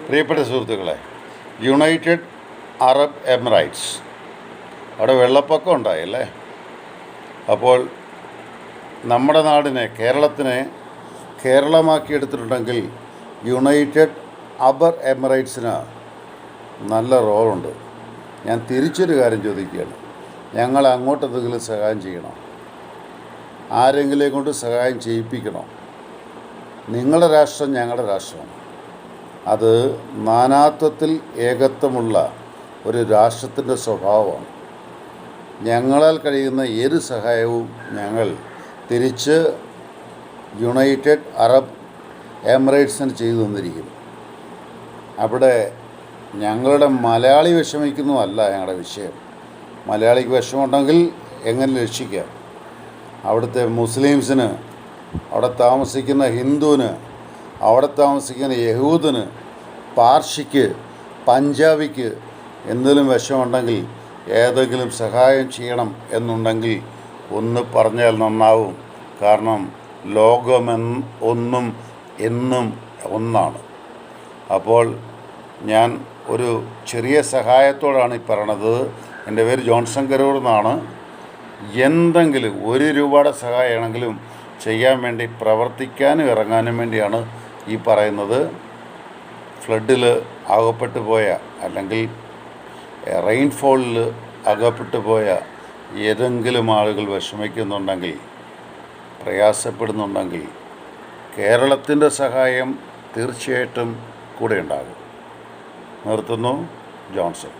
പ്രിയപ്പെട്ട സുഹൃത്തുക്കളെ, United Arab Emirates അവിടെ വെള്ളപ്പൊക്കം ഉണ്ടായല്ലേ. അപ്പോൾ നമ്മുടെ നാടിനെ, കേരളത്തിനെ കേരളമാക്കിയെടുത്തിട്ടുണ്ടെങ്കിൽ യുണൈറ്റഡ് അറബ് എമിറേറ്റ്സിന് നല്ല റോളുണ്ട്. ഞാൻ തിരിച്ചൊരു കാര്യം ചോദിക്കുകയാണ്, ഞങ്ങൾ അങ്ങോട്ട് എന്തെങ്കിലും സഹായം ചെയ്യണം? ആരെങ്കിലും കൊണ്ട് സഹായം ചെയ്യിപ്പിക്കണോ? നിങ്ങളുടെ രാഷ്ട്രം ഞങ്ങളുടെ രാഷ്ട്രമാണ്. അത് നാനാത്വത്തിൽ ഏകത്വമുള്ള ഒരു രാഷ്ട്രത്തിൻ്റെ സ്വഭാവമാണ്. ഞങ്ങളാൽ കഴിയുന്ന ഏത് സഹായവും ഞങ്ങൾ തിരിച്ച് യുണൈറ്റഡ് അറബ് എമിറേറ്റ്സിന് ചെയ്തു തന്നിരിക്കും. അവിടെ ഞങ്ങളുടെ മലയാളി വിഷമിക്കുന്നതല്ല ഞങ്ങളുടെ വിഷയം. മലയാളിക്ക് വിഷമമുണ്ടെങ്കിൽ എങ്ങനെ രക്ഷിക്കാം? അവിടുത്തെ മുസ്ലിംസിന്, അവിടെ താമസിക്കുന്ന ഹിന്ദുവിന്, അവിടെ താമസിക്കുന്ന യഹൂദന്, പാർഷിക്ക്, പഞ്ചാബിക്ക് എന്തെങ്കിലും വിഷമമുണ്ടെങ്കിൽ, ഏതെങ്കിലും സഹായം ചെയ്യണം എന്നുണ്ടെങ്കിൽ ഒന്ന് പറഞ്ഞാൽ നന്നാവും. കാരണം ലോകമെന്നും എന്നും ഒന്നാണ്. അപ്പോൾ ഞാൻ ഒരു ചെറിയ സഹായത്തോടാണ് ഈ പറയണത്. എൻ്റെ പേര് ജോൺസൺ കരൂർ എന്നാണ്. എന്തെങ്കിലും 1 രൂപയുടെ സഹായമാണെങ്കിലും ചെയ്യാൻ വേണ്ടി, പ്രവർത്തിക്കാനും ഇറങ്ങാനും വേണ്ടിയാണ് ഈ പറയുന്നത്. ഫ്ലഡിൽ അകപ്പെട്ടു പോയ, അല്ലെങ്കിൽ റെയിൻഫോളിൽ അകപ്പെട്ടു പോയ ഏതെങ്കിലും ആളുകൾ വിഷമിക്കുന്നുണ്ടെങ്കിൽ, പ്രയാസപ്പെടുന്നുണ്ടെങ്കിൽ, കേരളത്തിൻ്റെ സഹായം തീർച്ചയായിട്ടും കൂടെ ഉണ്ടാകും. നിർത്തുന്നു. ജോൺസൺ.